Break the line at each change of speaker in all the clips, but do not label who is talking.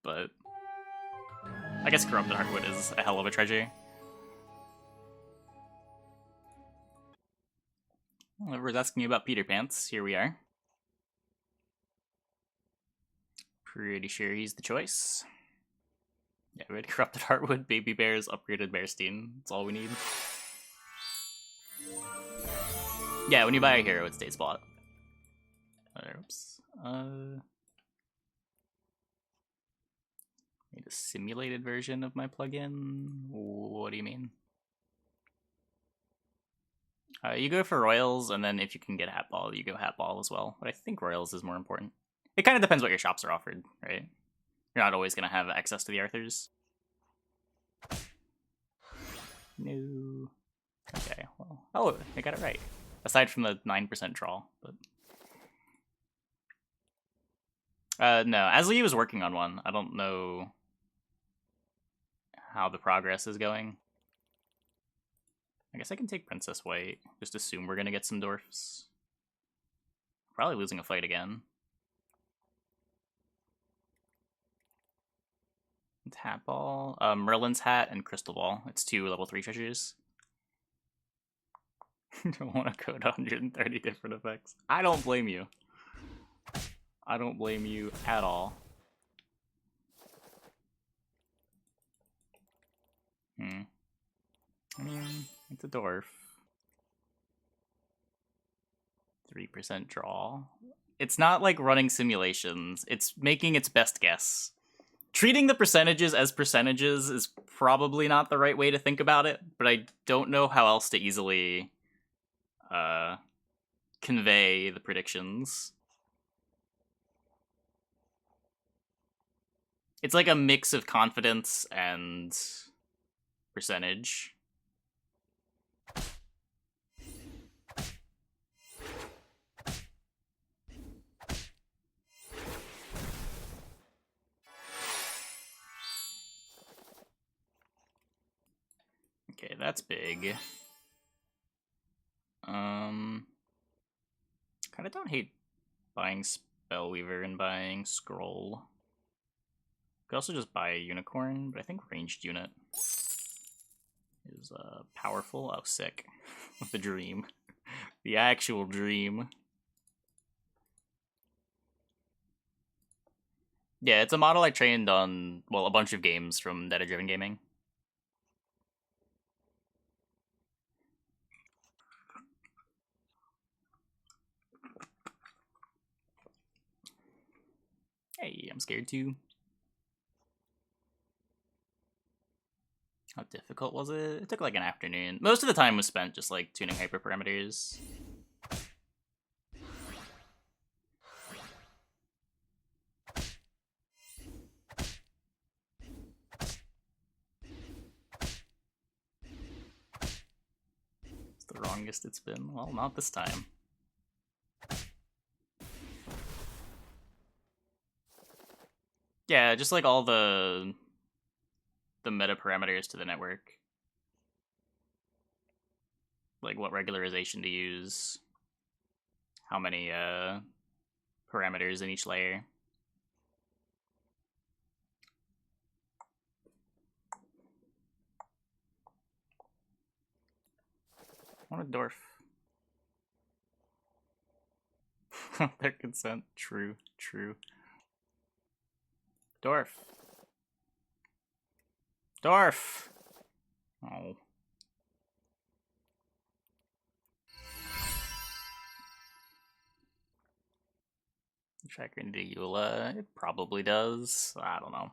but I guess Corrupted Heartwood is a hell of a treasure. Well, everyone's asking me about Peter Pants. Here we are. Pretty sure he's the choice. Yeah, we had Corrupted Heartwood, Baby Bears, upgraded Bearstein. That's all we need. Yeah, when you buy a hero, it stays bought. Oops. Made a simulated version of my plugin? What do you mean? You go for Royals, and then if you can get Hat Ball, you go Hat Ball as well. But I think Royals is more important. It kind of depends what your shops are offered, right? You're not always going to have access to the Arthurs. No. Okay, well. Oh, I got it right. Aside from the 9% draw, but... no, Asli was working on one. I don't know how the progress is going. I guess I can take Princess White. Just assume we're gonna get some dwarfs. Probably losing a fight again. Hat Ball. Merlin's Hat and Crystal Ball. It's 2 level 3 treasures. Don't want to code 130 different effects. I don't blame you. I don't blame you at all. I mean, it's a dwarf. 3% draw. It's not like running simulations. It's making its best guess. Treating the percentages as percentages is probably not the right way to think about it, but I don't know how else to easily convey the predictions. It's like a mix of confidence and percentage. Okay, that's big. Kinda don't hate buying Spellweaver and buying Scroll. Could also just buy a Unicorn, but I think Ranged Unit is powerful. Oh, sick. The dream. The actual dream. Yeah, it's a model I trained on, well, a bunch of games from Data-Driven Gaming. Hey, I'm scared too. How difficult was it? It took like an afternoon. Most of the time was spent just like tuning hyperparameters. It's the longest it's been. Well, not this time. Yeah, just like all the meta parameters to the network. Like what regularization to use. How many parameters in each layer. I want a dwarf. Their consent. True, true. Dwarf. Dwarf! Oh. Tracker into Eula. It probably does. I don't know.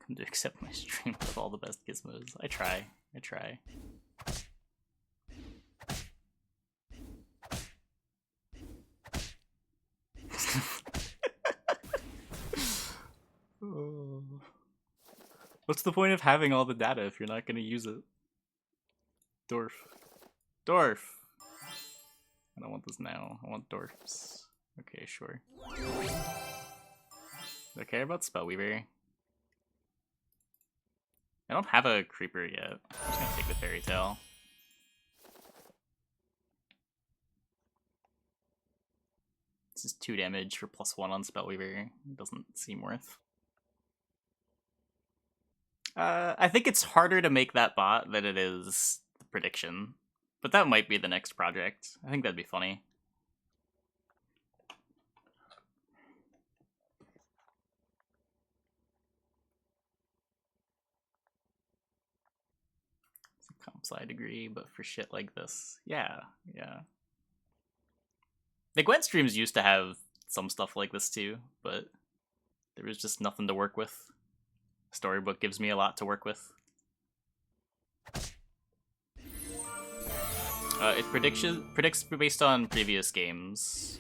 Come to accept my stream with all the best gizmos. I try. I try. What's the point of having all the data if you're not going to use it? Dwarf. Dwarf! I don't want this now. I want dwarfs. Okay, sure. Do I care about Spellweaver? I don't have a creeper yet. I'm just gonna take the fairy tale. This is 2 damage for +1 on Spellweaver. It doesn't seem worth. I think it's harder to make that bot than it is the prediction. But that might be the next project. I think that'd be funny. Comps I agree, but for shit like this. Yeah. The Gwent streams used to have some stuff like this too, but there was just nothing to work with. Storybook gives me a lot to work with. It predicts based on previous games.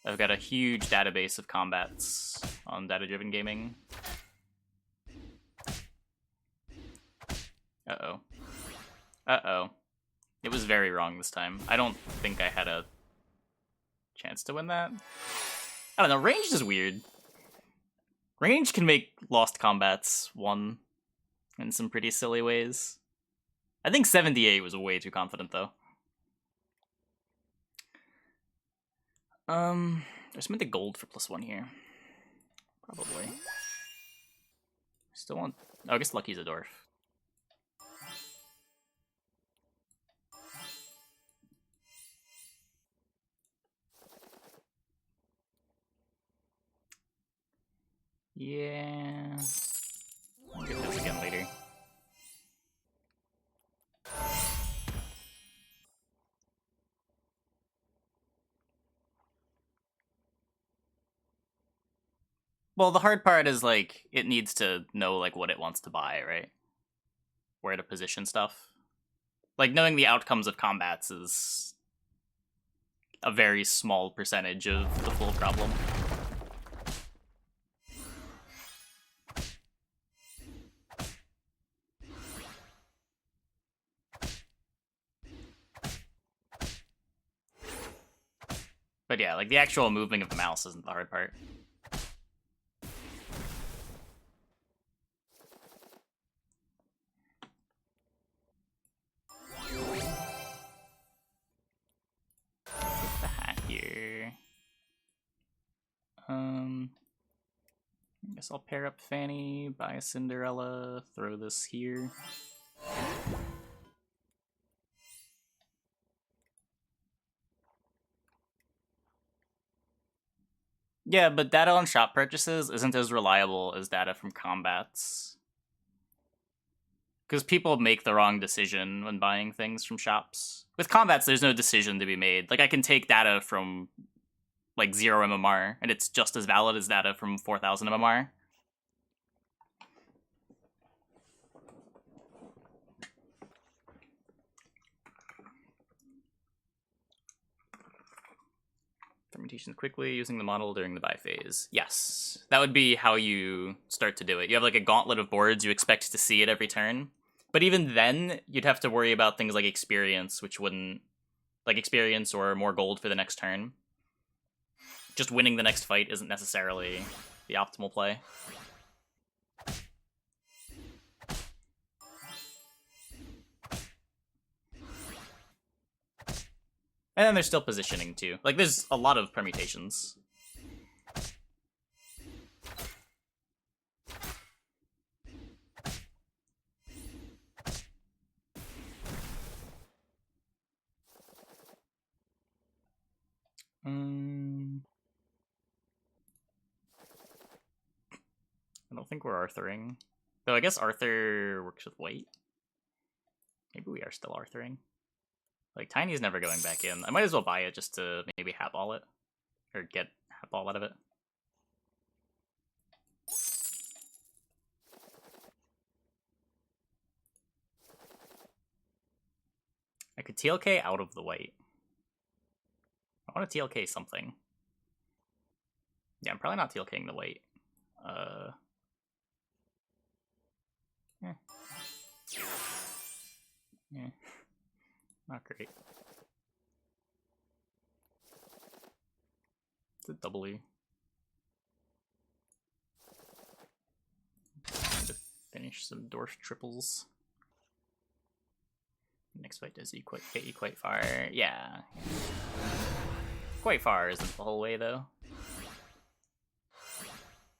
I've got a huge database of combats on data-driven gaming. Uh-oh. Uh-oh. It was very wrong this time. I don't think I had a chance to win that. I don't know, ranged is weird. Range can make lost combats 1 in some pretty silly ways. I think 78 was way too confident, though. There's meant the gold for +1 here. Probably. Still want... Oh, I guess Lucky's a dwarf. Yeah... I'll get this again later. Well, the hard part is, like, it needs to know, like, what it wants to buy, right? Where to position stuff. Like, knowing the outcomes of combats is a very small percentage of the full problem. But yeah, like, the actual moving of the mouse isn't the hard part. Put the hat here. I guess I'll pair up Fanny, buy a Cinderella, throw this here. Yeah, but data on shop purchases isn't as reliable as data from combats. Because people make the wrong decision when buying things from shops. With combats, there's no decision to be made. Like, I can take data from, like, 0 MMR, and it's just as valid as data from 4,000 MMR. Fermentation quickly, using the model during the buy phase. Yes, that would be how you start to do it. You have, like, a gauntlet of boards, you expect to see it every turn. But even then, you'd have to worry about things like experience, which wouldn't... Like, experience or more gold for the next turn. Just winning the next fight isn't necessarily the optimal play. And then there's still positioning, too. Like, there's a lot of permutations. I don't think we're Arthuring. Though I guess Arthur works with white. Maybe we are still Arthuring. Like, Tiny's never going back in. I might as well buy it just to maybe hat-ball it. Or get hat-ball out of it. I could TLK out of the white. I want to TLK something. Yeah, I'm probably not TLKing the white. Yeah. Not great. It's a W. Finish some dwarf triples. Next fight does get you quite far. Yeah. Quite far isn't the whole way, though.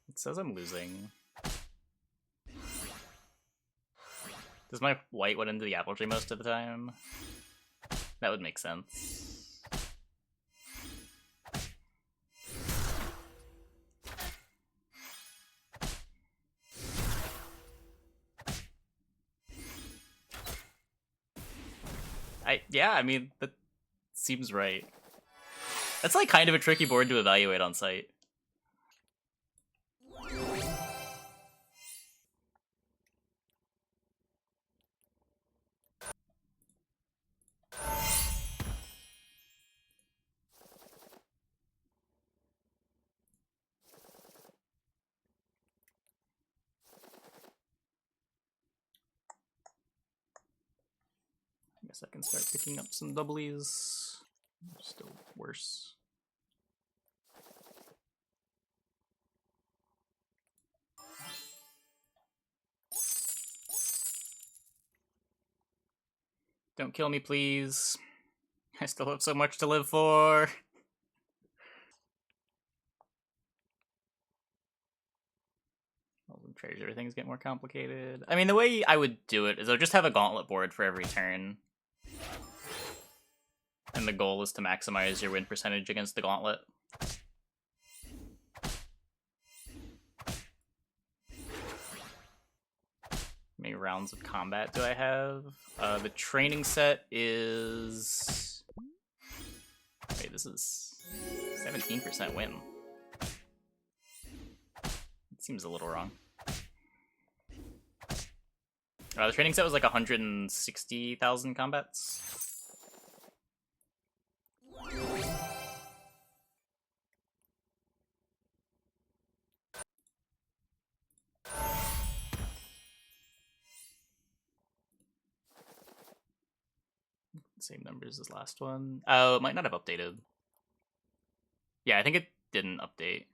It says I'm losing. Does my white went into the apple tree most of the time? That would make sense. Yeah, I mean, that seems right. That's like kind of a tricky board to evaluate on site. I guess I can start picking up some doublies. Still worse. Don't kill me, please. I still have so much to live for. Treasure things get more complicated. I mean, the way I would do it is I would just have a gauntlet board for every turn. And the goal is to maximize your win percentage against the gauntlet. How many rounds of combat do I have? The training set is... Wait, this is 17% win. It seems a little wrong. The training set was like 160,000 combats. Same numbers as last one. Oh, it might not have updated. Yeah, I think it didn't update.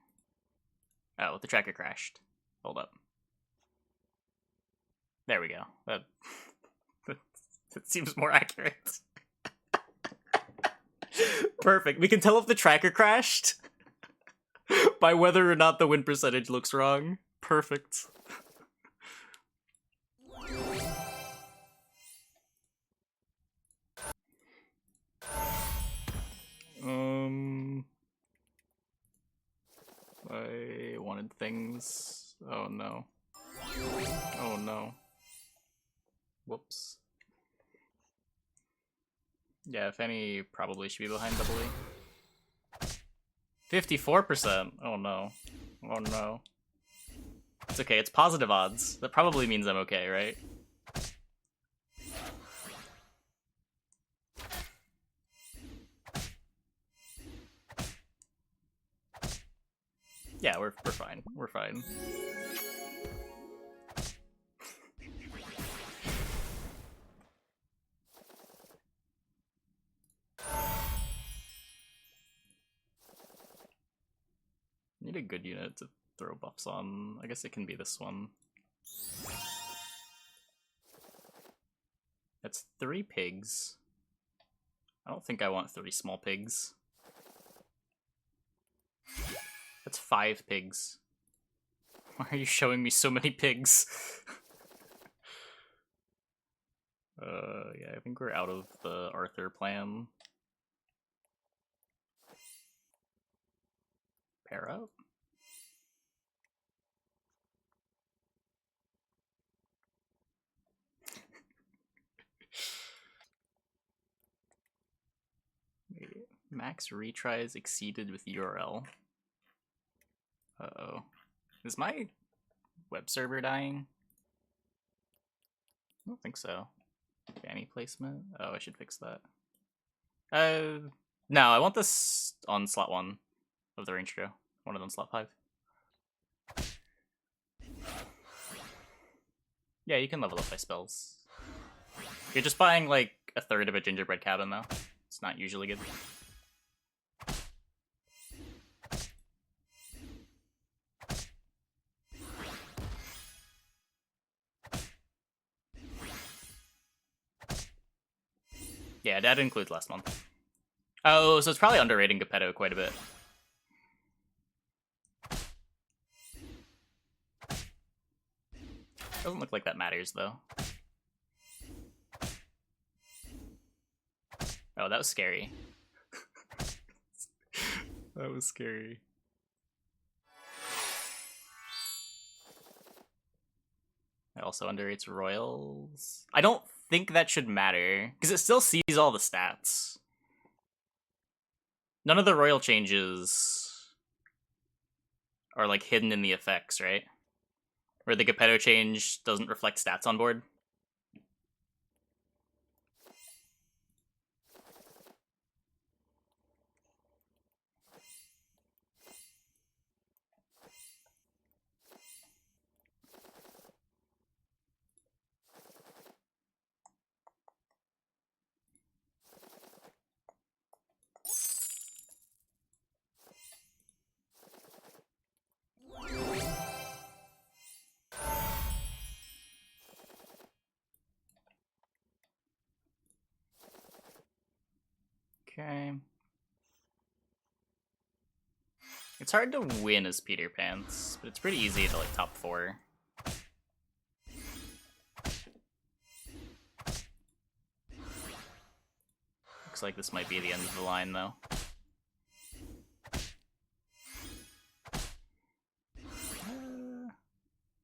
Oh, the tracker crashed. Hold up. There we go. That seems more accurate. Perfect. We can tell if the tracker crashed by whether or not the win percentage looks wrong. Perfect. I wanted things. Oh no. Oh no. Whoops. Yeah, if any, probably should be behind double E. 54%. Oh no. Oh no. It's okay, it's positive odds. That probably means I'm okay, right? Yeah, we're fine. We're fine. Need a good unit to throw buffs on. I guess it can be this one. That's 3 pigs. I don't think I want 3 small pigs. That's 5 pigs. Why are you showing me so many pigs? Yeah, I think we're out of the Arthur plan. Pair up? Max retries exceeded with URL. Uh-oh. Is my web server dying? I don't think so. Fanny placement? Oh, I should fix that. No, I want this on slot 1 of the range trio. One of them slot 5. Yeah, you can level up by spells. You're just buying like a third of a gingerbread cabin though. It's not usually good. Yeah, that includes last month. Oh, so it's probably underrating Geppetto quite a bit. Doesn't look like that matters, though. Oh, that was scary. That was scary. It also underrates Royals. I don't think that should matter, because it still sees all the stats. None of the Royal changes are, like, hidden in the effects, right? Where the Geppetto change doesn't reflect stats on board. Okay. It's hard to win as Peter Pants, but it's pretty easy to, like, top 4. Looks like this might be the end of the line, though.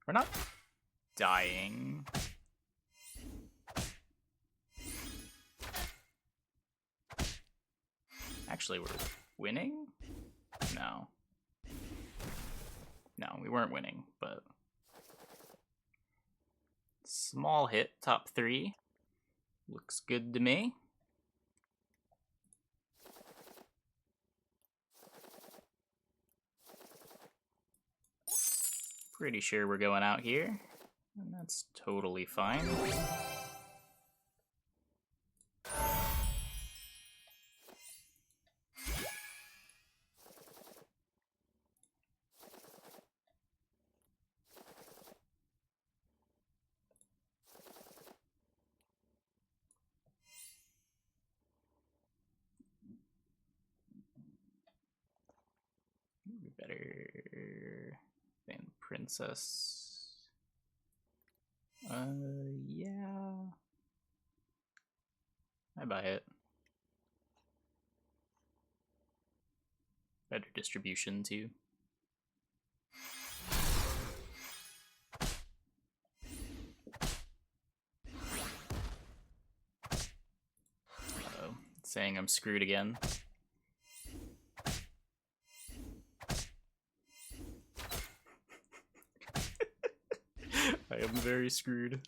We're not dying. Actually, we're winning? No. No, we weren't winning, but... Small hit, top 3. Looks good to me. Pretty sure we're going out here, and that's totally fine. Better than Princess. Yeah. I buy it. Better distribution, too. Uh-oh. It's saying I'm screwed again. I am very screwed.